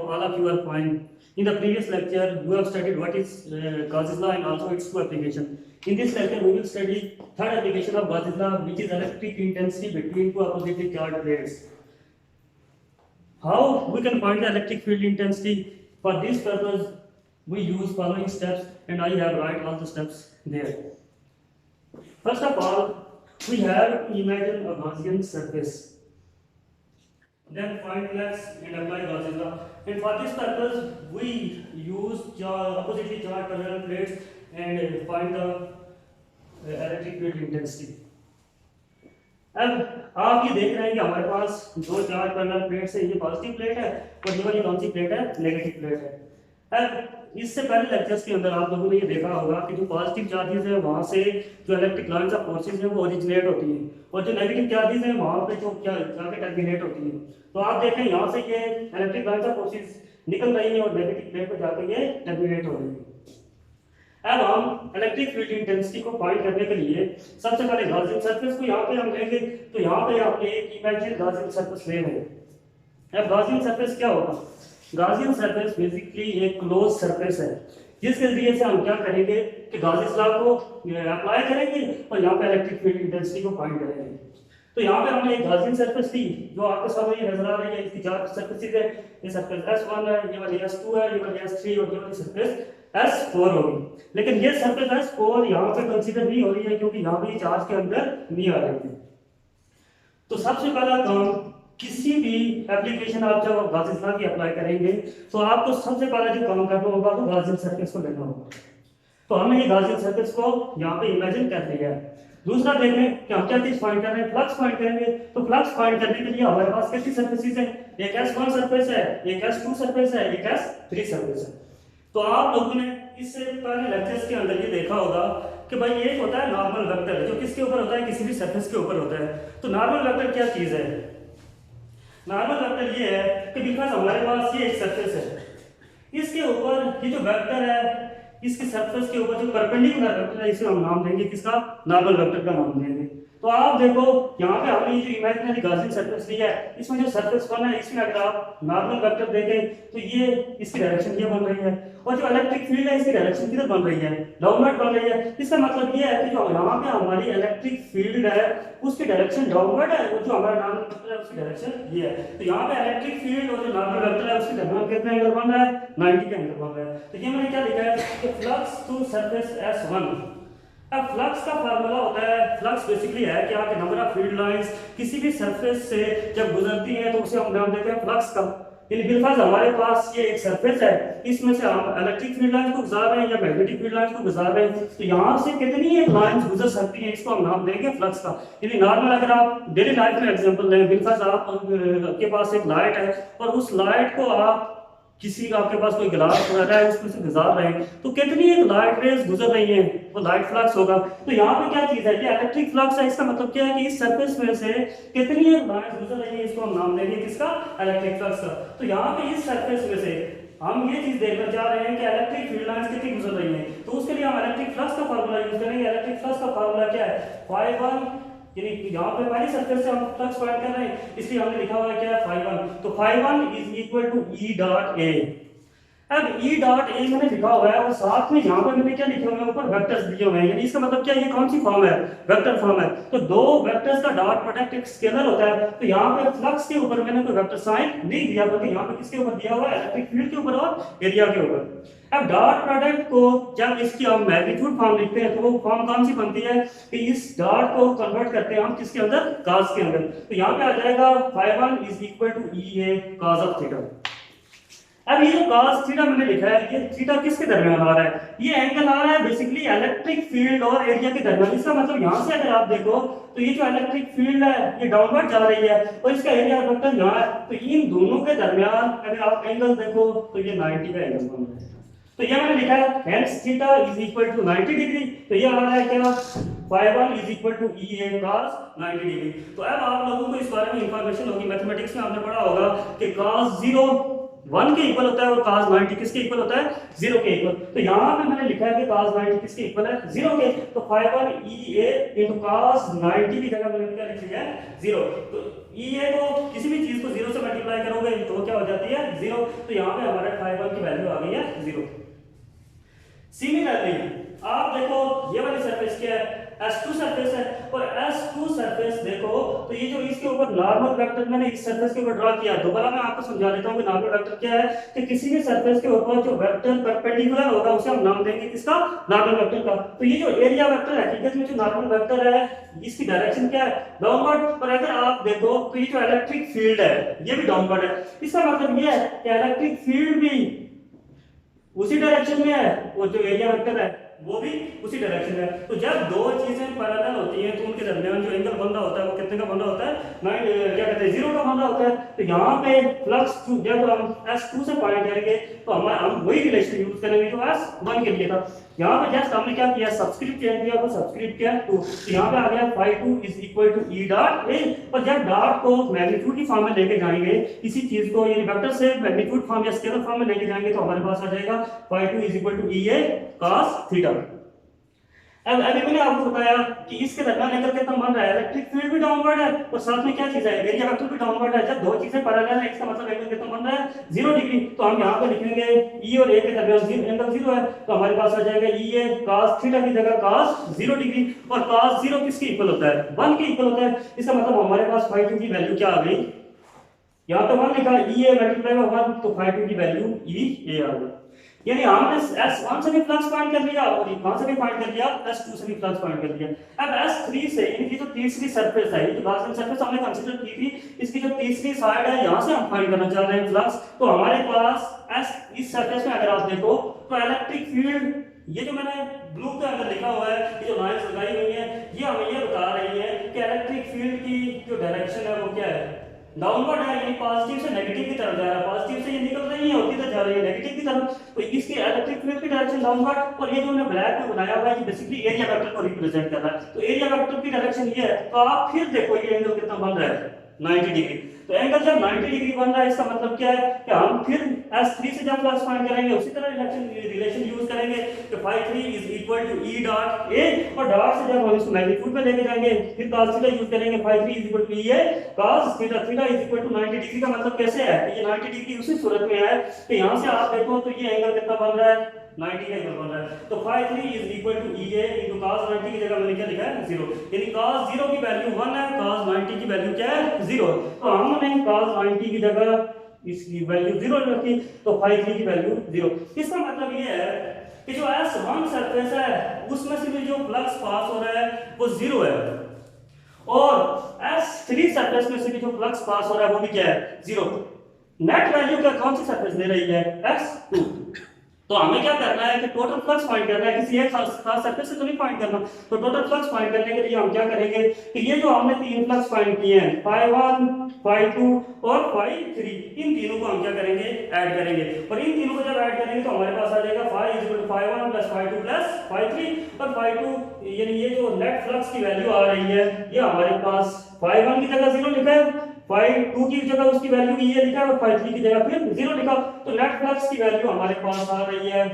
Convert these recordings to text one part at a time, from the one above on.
all of you are fine. In the previous lecture, you have studied what is Gauss's law and also its two application. In this lecture, we will study third application of Gauss's law, which is electric intensity between two oppositely charged plates. How we can find the electric field intensity? For this purpose, we use following steps, and I have write all the steps there. First of all, we have to imagine a Gaussian surface. Then find flux and apply Gauss's law. And for this purpose, we use oppositely charged parallel plates and find the electric field intensity. अब आप ये देख रहे हैं कि हमारे पास दो charge parallel plates है, ये पॉजिटिव प्लेट है और ये वाली कौन सी प्लेट है, नेगेटिव प्लेट है। अब इससे पहले लेक्चर्स के अंदर आप लोगों ने ये देखा होगा कि जो पॉजिटिव चार्जेस है वहाँ से जो इलेक्ट्रिक लाइंस ऑफ फोर्सेस है वो ओरिजिनेट होती हैं और जो नेगेटिव चार्जेस है वहाँ पे जो क्या जाके टर्मिनेट होती हैं। तो आप देखें यहाँ से ये इलेक्ट्रिक लाइंस ऑफ फोर्सेस निकल रही हैं और नेगेटिव प्लेट पर जाकर ये टर्मिनेट हो रही है। अब हम इलेक्ट्रिक फील्ड इंटेंसिटी को फाइंड करने के लिए सबसे पहले गॉसियन सरफेस को यहाँ पे हम लेंगे। तो यहाँ पे आप एक इमेजिन गॉसियन सरफेस ले रहे हैं। अब गॉसियन सरफेस क्या होगा? गॉसियन सरफेस बेसिकली एक क्लोज सरफेस है जिसके जरिए से हम क्या करेंगे कि गॉसियन लॉ को अप्लाई करेंगे और यहाँ पे इलेक्ट्रिक फील्ड इंटेंसिटी को फाइंड करेंगे। तो यहाँ पे हमने एक गॉसियन सरफेस ली जो आपके सामने नजर आ रही है। इसकी चार सरफेसेस है, ये सरफेस S1 है, ये वाली S2 है, ये वाली S3 और ये वाली सरफेस S4 होगी। लेकिन ये सरफेस S4 यहाँ पे कंसीडर नहीं हो रही है क्योंकि यहाँ पे चार्ज के अंदर नहीं आ रही है। तो सबसे पहला काम, किसी भी एप्लीकेशन आप जब गॉसियन लॉ की अप्लाई करेंगे तो आपको सबसे पहला जो काम करना होगा वो गॉसियन सरफेस को लेना होगा। तो हमने ये गॉसियन सरफेस को यहाँ पे इमेजिन कर लिया है। दूसरा देखें कि हम क्या चीज फाइंड कर रहे हैं, फ्लक्स फाइंड करेंगे। तो फ्लक्स फाइंड करने के लिए हमारे पास कितनी सरफेसेस है? एक S1 सरफेस है, एक S2 सरफेस है, एक S3 सरफेस है। तो आप लोगों ने इससे पहले लेक्चर्स के अंदर ये देखा होगा कि भाई एक होता है नॉर्मल वेक्टर जो किसके ऊपर होता है, किसी भी सरफेस के ऊपर होता है। तो नॉर्मल वेक्टर क्या चीज है? नॉर्मल वेक्टर ये है कि बिकॉज हमारे पास ये एक सरफेस है, इसके ऊपर ये जो वेक्टर है इसके सरफेस के ऊपर जो परपेंडिकुलर वेक्टर है इसे हम नाम देंगे किसका? नॉर्मल वेक्टर का नाम देंगे। तो आप देखो यहाँ पे हमने ये जो इमेजिनरी गॉसियन सरफेस लिया है इसमें जो सरफेस वन है इसमें अगर आप नॉर्मल वेक्टर देखें तो ये इसकी डायरेक्शन ये बन रही है और जो इलेक्ट्रिक फील्ड है इसकी डायरेक्शन किधर बन रही है? डाउनवर्ड बन रही है। इसका मतलब ये है कि जो यहाँ पे हमारी इलेक्ट्रिक फील्ड है उसकी डायरेक्शन डाउनवर्ड है और जो हमारा नॉर्मल वेक्टर है उसकी डायरेक्शन ये है। तो यहाँ पे इलेक्ट्रिक फील्ड और जो नॉर्मल वेक्टर है उसके दरमियान कितना एंगल बन रहा है? 90 का एंगल बन रहा है। तो ये मैंने क्या लिखा है कि फ्लक्स टू सरफेस S1। अब फ्लक्स का फार्मूला होता है, फ्लक्स बेसिकली है कि आपके नंबर ऑफ फील्ड लाइंस किसी भी सरफेस से जब गुजरती हैं तो उसे हम नाम देते हैं फ्लक्स का। बिलफर्ज हमारे पास ये एक सरफेस है, इसमें से हम इलेक्ट्रिक फील्ड लाइंस को गुजार रहे हैं या मैग्नेटिक फील्ड लाइंस को गुजार रहे हैं। तो यहाँ से कितनी एक लाइंस गुजर सकती है इसको हम नाम देंगे फ्लक्स का। यदि नॉर्मल अगर आप डेली लाइफ में एग्जांपल लें, बिलफर्ज आपके पास एक लाइट है और उस लाइट को आप किसी का आपके पास कोई गिलास वगैरह है उसमें से गुजार रहे हैं तो कितनी एक लाइट रेज गुजर रही है वो लाइट फ्लक्स होगा। तो यहाँ पे क्या चीज है? ये इलेक्ट्रिक फ्लक्स है। इसका मतलब क्या है कि इस सरफेस में से कितनी एक लाइट गुजर रही है इसको हम नाम देंगे किसका? इलेक्ट्रिक फ्लक्स का। तो यहाँ पे इस सरफेस में से हम ये चीज देखना चाह रहे हैं कि इलेक्ट्रिक फील्ड लाइंस कितनी गुजर रही है। तो उसके लिए हम इलेक्ट्रिक फ्लक्स का फार्मूला यूज करेंगे। इलेक्ट्रिक फ्लक्स का फार्मूला क्या है? φ1, यानी यहाँ पे पहली सरफेस से हम फ्लक्स फाइंड कर रहे हैं इसलिए हमने लिखा हुआ है क्या है? φ1। तो φ1 is equal to E dot A। अब E डॉट A मैंने लिखा हुआ है और साथ में यहाँ पे मैंने क्या लिखे हुए हैं? ऊपर वेक्टर्स दिए हुए हैं। यानी इसका मतलब क्या, ये कौन सी फॉर्म है? वेक्टर फॉर्म है। तो दो वेक्टर्स का डॉट प्रोडक्ट एक स्केलर होता है। तो यहाँ पे फ्लक्स के ऊपर मैंने कोई वेक्टर साइन नहीं दिया बल्कि यहाँ पे किसके ऊपर दिया हुआ है? इलेक्ट्रिक फील्ड के ऊपर और एरिया के ऊपर। अब डॉट प्रोडक्ट को जब इसकी हम मैग्नीट्यूड फॉर्म लिखते हैं तो वो फॉर्म कौन सी बनती है कि इस डॉट को कन्वर्ट करते हैं हम किसके अंदर? cos के अंदर। तो यहाँ पे आ जाएगा φ1 is equal to EA cos of theta. अब ये जो cos थीटा मैंने लिखा है ये थीटा किसके दरमियान आ रहा है? ये एंगल आ रहा है बेसिकली इलेक्ट्रिक फील्ड और एरिया के दरमियान। इसका मतलब यहाँ से अगर आप देखो तो ये जो इलेक्ट्रिक फील्ड है ये डाउनवर्ड जा रही है और इसका एरिया वेक्टर यहाँ है। तो इन दोनों के दरमियान अगर आप एंगल देखो तो ये 90 का एंगल बन रहा है। तो ये मैंने लिखा है hence theta is equal to 90 degree. तो ये आ रहा है क्या? φ1 is equal to EA cos 90 degree. तो अब आप लोगों को इस बारे में इंफॉर्मेशन होगी, मैथमेटिक्स में आपने पढ़ा होगा कि cos 0 1 के इक्वल होता है और cos 90 किसके इक्वल होता है 0 के इक्वल। तो यहाँ पे मैंने लिखा है कि cos 90 किसके इक्वल है 0 के, तो phi 1 EA into cos 90 की जगह मैंने क्या लिख लिया है 0। तो EA को किसी भी चीज को 0 से मल्टीप्लाई करोगे तो क्या हो जाती है 0, तो यहाँ पे हमारे phi 1 की वैल्यू आ गई है 0। सिमिलरली आप देखो ये वाली सरफेस क्या है S2 सरफेस है, और S2 सरफेस देखो तो ये जो इसके ऊपर नॉर्मल वेक्टर मैंने इस सरफेस के ऊपर ड्रा किया, दोबारा मैं आपको समझा देता हूँ कि नॉर्मल वेक्टर क्या है। कि किसी भी सरफेस के ऊपर जो वेक्टर परपेंडिकुलर होगा उसे हम नाम देंगे किसका नॉर्मल वेक्टर का। तो ये जो एरिया वेक्टर है हकीकत में जो नॉर्मल वेक्टर है इसकी डायरेक्शन क्या है डाउनवर्ड, और अगर आप देखो तो ये जो इलेक्ट्रिक फील्ड है ये भी डाउनवर्ड है। इसका मतलब ये है कि इलेक्ट्रिक फील्ड भी उसी डायरेक्शन में है और जो एरिया वेक्टर है वो भी उसी डायरेक्शन में है। तो जब दो चीजें पैरेलल होती हैं तो उनके दरमियान जो एंगल बन रहा होता है वो कितने का बन रहा होता है क्या कहते हैं 0 का बन रहा होता है। तो यहाँ पे फ्लक्स जब हम S2 से फाइंड करेंगे तो हम वही रिलेशन यूज करेंगे जो S1 के लिए था। यहाँ पे जस्ट हमने क्या किया सब्सक्रिप्ट चेंज किया, वो सब्सक्रिप्ट क्या 2, तो यहाँ पे आ गया phi 2 is equal to E dot A। और जब डॉट को मैग्नीट्यूड की फॉर्म में लेके जाएंगे किसी चीज को यानी वेक्टर से मैग्नीट्यूड फॉर्म या स्केलर फॉर्म में लेके जाएंगे तो हमारे पास आ जाएगा phi 2 is equal to EA cos theta. अब अभी मैंने आपको बताया कि इसके दरमियान एंगल कितना बन रहा है, इलेक्ट्रिक फील्ड भी डाउनवर्ड है और साथ में क्या चीज है एरिया वेक्टर भी डाउनवर्ड है। जब दो चीजें पैरेलल है इसका मतलब एंगल कितना बन रहा है 0 डिग्री। तो हम यहाँ पे लिखेंगे E और A के दरमियान एंगल 0 है, तो हमारे पास आ जाएगा EA cos थीटा की जगह cos 0 डिग्री। और cos 0 किसके इक्वल होता है 1 के इक्वल होता है। इसका मतलब हमारे पास phi 2 की वैल्यू क्या आ गई, यहाँ पे 1 लिखा EA मल्टीप्लाई बाय 1 तो phi 2 की वैल्यू EA आ गई। यानी हमने S1 से भी फ्लक्स फाइंड कर लिया और वहां से भी फाइंड कर लिया, S2 से भी फ्लक्स फाइंड कर लिया। अब S3 से इनकी जो तीसरी सरफेस है, ये जो गॉसियन सरफेस हमने कंसीडर की थी, इसकी जो तीसरी साइड है यहां से हम फाइंड करना चाह रहे हैं फ्लक्स। तो हमारे पास इस सरफेस में अगर आप देखो तो इलेक्ट्रिक फील्ड ये जो मैंने ब्लू के अंदर लिखा हुआ है ये जो लाइंस लगाई हुई है ये हमें ये बता रही है कि इलेक्ट्रिक फील्ड की जो डायरेक्शन है वो क्या है डाउनवर्ड है, यानी पॉजिटिव से नेगेटिव की तरफ जा रहा है। पॉजिटिव से ये निकल रही है और किधर जा रही है नेगेटिव की तरफ। तो इसकी इलेक्ट्रिक फील्ड की डायरेक्शन डाउनवर्ड। और ये जो मैंने ब्लैक में बनाया हुआ है ये बेसिकली एरिया वेक्टर को रिप्रेजेंट कर रहा है। तो एरिया वेक्टर की डायरेक्शन ये है। तो आप फिर देखो ये एंगल कितना बन रहा है 90 डिग्री। तो एंगल जब 90 डिग्री बन रहा है इसका मतलब क्या है कि हम फिर S3 से जब फ्लक्स फाइंड करेंगे उसी तरह रिलेशन यूज करेंगे कि phi 3 is equal to E dot A। और डॉट से जब हम इसको मैग्नीट्यूड पे लेके जाएंगे फिर cos थीटा यूज करेंगे phi 3 is equal to EA cos theta. Theta is equal to 90 degree का मतलब कैसे है कि ये 90 डिग्री उसी सूरत में है कि यहां से आप देखो तो ये एंगल कितना बन रहा है 90 का एंगल बन रहा है। तो phi 3 is equal to EA into cos 90 की जगह मैंने क्या लिखा है 0, यानी cos 0 की वैल्यू 1 है, cos 90 की वैल्यू क्या है 0। तो हमने cos 90 की जगह इसकी वैल्यू 0 रखी तो phi 3 की वैल्यू 0। इसका मतलब ये है कि जो S1 सरफेस है उसमें से भी जो फ्लक्स पास हो रहा है वो 0 है और S3 सरफेस में से भी जो फ्लक्स पास हो रहा है वो भी क्या है 0। नेट वैल्यू क्या कौन सी सरफेस दे रही है S2। तो हमें क्या करना है कि टोटल फ्लक्स फाइंड करना है, किसी एक खास सरफेस से तो नहीं फाइंड करना। तो टोटल फ्लक्स फाइंड करने के लिए हम क्या करेंगे कि ये जो हमने तीन फ्लक्स फाइंड किए हैं phi 1 phi 2 और phi 3 इन तीनों को हम क्या करेंगे ऐड करेंगे। और इन तीनों को जब ऐड करेंगे तो हमारे पास आ जाएगा phi is equal to phi 1 plus phi 2 plus phi 3। और phi 2 यानी ये जो नेट फ्लक्स की वैल्यू आ रही है ये हमारे पास phi 1 की जगह 0 लिखा है, phi 2 की जगह उसकी वैल्यू ये लिखा है और phi 3 की जगह फिर 0 लिखा। तो नेट फ्लक्स की वैल्यू हमारे पास आ रही है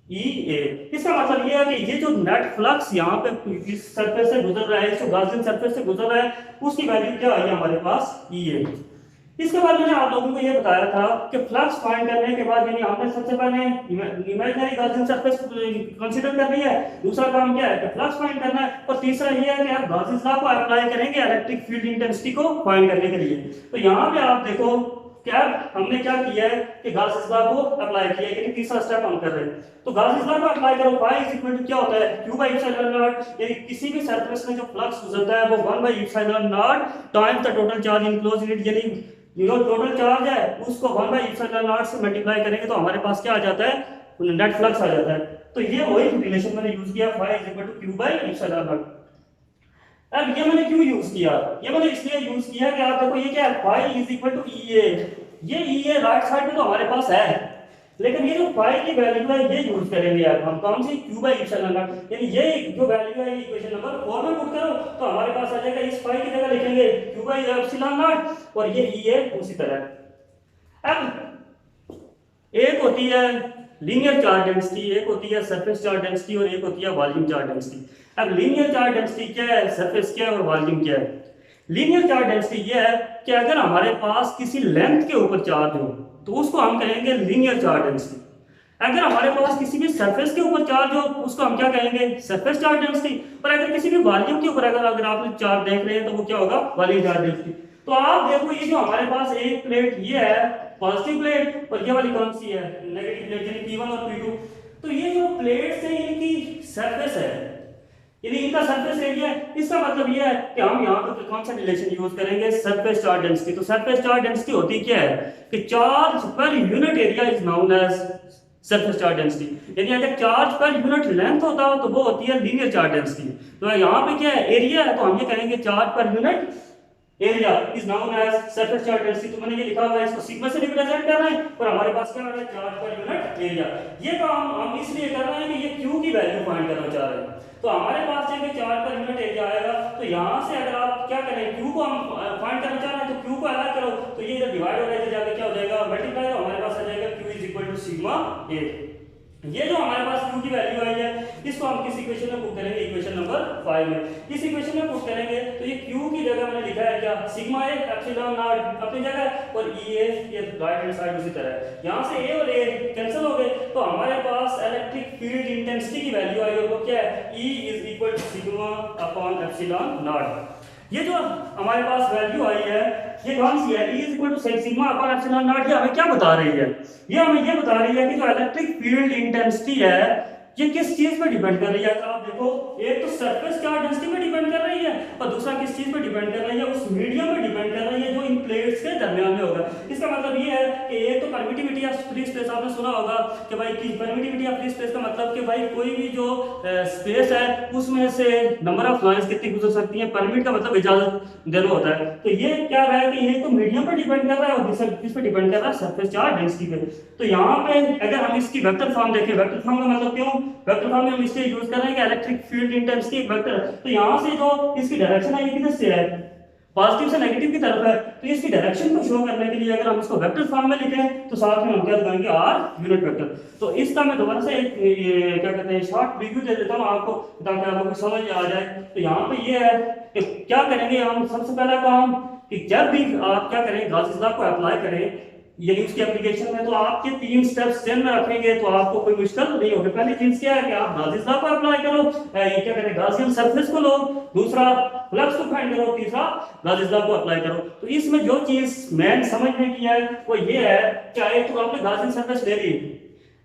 EA। इसका मतलब ये है कि ये जो नेट फ्लक्स यहाँ पे इस सरफेस से गुजर रहा है, इस गॉसियन सरफेस से गुजर रहा है उसकी वैल्यू क्या आई हमारे पास EA। इसके बाद मैंने आप लोगों को ये बताया था कि फ्लक्स फाइंड करने के बाद यानी हमने सबसे पहले इमेजिनरी गॉसियन सरफेस कंसीडर कर लिया है, दूसरा काम क्या है कि फ्लक्स फाइंड करना है, और तीसरा ये है कि आप गॉसियन लॉ को अप्लाई करेंगे इलेक्ट्रिक फील्ड इंटेंसिटी को फाइंड करने के लिए। तो यहाँ पे आप देखो क्या हमने क्या किया है कि गॉसियन लॉ को अप्लाई किया है, यानी तीसरा स्टेप हम कर रहे हैं। तो गॉसियन लॉ को अप्लाई करो phi इज इक्वल टू क्या होता है q बाय एप्सिलॉन नॉट, यानी किसी भी सरफेस में जो फ्लक्स गुजरता है वो 1 bye epsilon not times the total charge enclosed in it, यानी जो टोटल चार्ज है उसको 1 बाय एप्सिलॉन नॉट से मल्टीप्लाई करेंगे तो हमारे पास क्या आ जाता है नेट फ्लक्स आ जाता है। तो ये वही रिलेशन मैंने यूज किया phi is equal to q by epsilon naught. अब ये मैंने क्यों यूज किया, ये मैंने इसलिए यूज किया कि आप देखो ये क्या है phi is equal to EA। ये EA राइट साइड में तो हमारे पास है, लेकिन ये जो phi की वैल्यू है ये यूज करेंगे यार हम कौन सी q बाय एप्सिलॉन नॉट, यानी ये जो वैल्यू है इक्वेशन नंबर 4 में पुट करो तो हमारे पास आ जाएगा इस phi की जगह लिखेंगे q बाय एप्सिलॉन नॉट और ये EA उसी तरह। अब होती है लीनियर चार्ज डेंसिटी, एक होती है सरफेस चार्ज डेंसिटी और एक होती है वॉल्यूम चार्ज डेंसिटी। अब लीनियर चार्ज डेंसिटी क्या है, सरफेस क्या है और वॉल्यूम क्या है। लीनियर चार्ज डेंसिटी ये है कि अगर हमारे पास किसी लेंथ के ऊपर चार्ज हो तो उसको हम कहेंगे लीनियर चार्ज डेंसिटी। अगर हमारे पास किसी भी सरफेस के ऊपर चार्ज हो उसको हम क्या कहेंगे, सरफेस चार्ज डेंसिटी। और अगर किसी भी वॉल्यूम के ऊपर अगर आप चार्ज देख रहे हैं तो वो क्या होगा, वॉल्यूम चार्ज डेंसिटी। तो आप देखो ये जो हमारे पास एक प्लेट ये है पॉजिटिव प्लेट और ये वाली कौन सी है, नेगेटिव प्लेट, यानी P1 और P2। तो ये जो प्लेट्स है इनकी सरफेस है, यदि इनका सरफेस एरिया है, इसका मतलब ये है कि हम यहाँ पर कौन सा रिलेशन यूज करेंगे, सरफेस चार्ज डेंसिटी। तो सरफेस चार्ज डेंसिटी होती क्या है कि charge per unit area is known as surface charge density. यानी अगर चार्ज पर यूनिट लेंथ होता हो तो वो होती है लीनियर चार्ज डेंसिटी। तो यहाँ पे क्या है, एरिया है, तो हम ये कहेंगे charge per unit area is known as surface charge density. तो मैंने ये लिखा हुआ है, इसको सिग्मा से रिप्रेजेंट कर रहे हैं और हमारे पास क्या हो रहा है, चार्ज पर यूनिट एरिया। ये काम हम इसलिए कर रहे हैं कि ये Q की वैल्यू फाइंड करना चाह रहे हैं। तो हमारे पास जब चार्ज पर यूनिट एरिया आएगा तो यहाँ से अगर आप क्या करें, Q को हम फाइंड करना चाह रहे हैं तो Q को अलग करो, तो ये इधर डिवाइड हो जाएगा, जाके क्या हो जाएगा, मल्टीप्लाई, तो हमारे पास आ जाएगा Q is equal to sigma a. ये जो हमारे पास Q की वैल्यू आई है इसको हम किस इक्वेशन में पुट करेंगे, इक्वेशन नंबर 5 में। इस इक्वेशन में पुट करेंगे तो ये Q की जगह मैंने लिखा है क्या, सिग्मा ए एप्सिलॉन नॉट अपनी जगह और ई ए ये राइट हैंड साइड उसी तरह है। यहाँ से ए और ए कैंसिल हो गए तो हमारे पास इलेक्ट्रिक फील्ड इंटेंसिटी की वैल्यू आई और वो क्या है, E is equal to sigma upon epsilon naught. ये जो हमारे पास वैल्यू आई है ये कौन सी है, E is equal to sigma upon epsilon naught. ये हमें क्या बता रही है, ये हमें ये बता रही है कि जो इलेक्ट्रिक फील्ड इंटेंसिटी है ये किस चीज पे डिपेंड कर रही है। तो आप देखो एक तो सरफेस चार्ज डेंसिटी पे डिपेंड कर रही है और दूसरा किस चीज पे डिपेंड कर रही है, उस मीडियम पे डिपेंड कर रही है जो इन प्लेट्स के दरमियान में होगा। इसका मतलब ये है कि एक तो परमिटिविटी ऑफ फ्री स्पेस, आपने सुना होगा कि भाई की परमिटिविटी ऑफ फ्री स्पेस का मतलब कि भाई कोई भी जो स्पेस है उसमें से नंबर ऑफ लाइंस कितनी गुजर सकती है, परमिट का मतलब इजाजत देना होता है। तो ये क्या रहा है कि ये तो मीडियम पे डिपेंड कर रहा है और दूसरा किस पे डिपेंड कर रहा है, सरफेस चार्ज डेंसिटी पे। तो यहाँ पे अगर हम इसकी वेक्टर फॉर्म देखें, वेक्टर फॉर्म का मतलब क्यों, वेक्टर फॉर्म में हम इसलिए यूज कर रहे हैं कि इलेक्ट्रिक फील्ड इंटेंसिटी एक वेक्टर। तो यहाँ से जो इसकी डायरेक्शन है ये किधर से है, पॉजिटिव से नेगेटिव की तरफ है। तो इसकी डायरेक्शन को शो करने के लिए अगर हम इसको वेक्टर फॉर्म में लिखें तो साथ में हम क्या लगाएंगे, r यूनिट वेक्टर। तो इसका मैं दोबारा से एक क्या कहते हैं शॉर्ट रिव्यू दे देता हूँ आपको ताकि आपको समझ आ जाए। तो यहाँ पे ये है कि क्या करेंगे हम, सबसे पहला काम कि जब भी आप क्या करें, गॉस लॉ को अप्लाई करें यानी उसकी एप्लीकेशन में, तो आपके 3 स्टेप्स ध्यान में रखेंगे तो आपको कोई मुश्किल नहीं होगी। पहली चीज क्या है कि आप गॉस लॉ को अप्लाई करो, ये क्या कहते हैं गॉसियन सरफेस को लो, दूसरा फ्लक्स को फाइंड करो, तीसरा गॉस लॉ को अप्लाई करो। तो इसमें जो चीज मेन समझने की है वो ये है कि एक तो आपने गॉसियन सरफेस ले ली,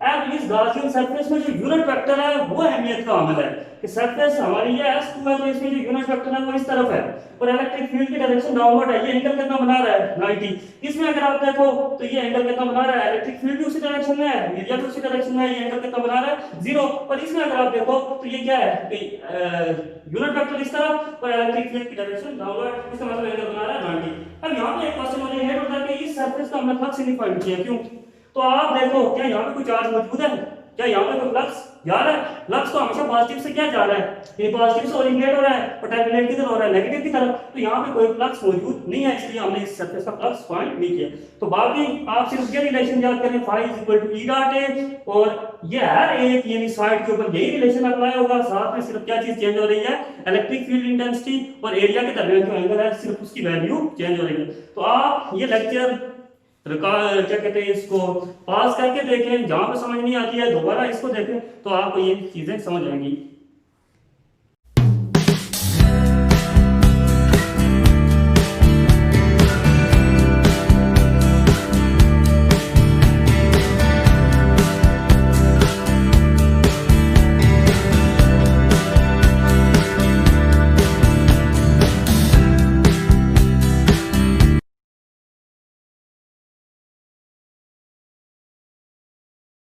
अब इस गॉसियन सरफेस में जो यूनिट वेक्टर है वो अहमियत का अमल है कि सरफेस हमारी ये S2 है तो इसमें जो यूनिट वेक्टर है वो इस तरफ है और इलेक्ट्रिक फील्ड की डायरेक्शन डाउनवर्ड है। ये एंगल कितना बना रहा है, 90। इसमें अगर आप देखो तो ये एंगल कितना बना रहा है, इलेक्ट्रिक फील्ड भी उसी डायरेक्शन में है, एरिया भी उसी डायरेक्शन में है, ये एंगल कितना बना रहा है, 0। और इसमें अगर आप देखो तो ये क्या है कि यूनिट वेक्टर इस तरफ और इलेक्ट्रिक फील्ड की डायरेक्शन डाउनवर्ड, इसका मतलब एंगल बना रहा है 90। अब यहाँ पे एक क्वेश्चन मुझे हेड होता है कि इस सरफेस का हमने फ्लक्स नहीं फाइंड किया, क्यों। तो आप देखो क्या यहाँ पे कोई चार्ज मौजूद है, क्या यहाँ पे कोई फ्लक्स जा रहा है, फ्लक्स तो हमेशा पॉजिटिव से क्या जा रहा है, ये पॉजिटिव से ओरिएंटेड हो रहा है और टर्मिनेट किधर हो रहा है, नेगेटिव की तरफ। तो यहाँ पे कोई फ्लक्स मौजूद नहीं है इसलिए हमने इस सरफेस का फ्लक्स फाइंड नहीं किया। तो बाकी आप सिर्फ ये रिलेशन याद करें, phi = E डॉट A, और ये हर एक यानी साइड के ऊपर यही रिलेशन अप्लाई होगा। साथ में सिर्फ क्या चीज चेंज हो रही है, इलेक्ट्रिक फील्ड इंटेंसिटी और एरिया के दरमियान जो एंगल है सिर्फ उसकी वैल्यू चेंज हो रही है। तो आप ये लेक्चर क्या कहते हैं इसको पास करके देखें, जहां पे समझ नहीं आती है दोबारा इसको देखें तो आपको ये चीजें समझ आएंगी।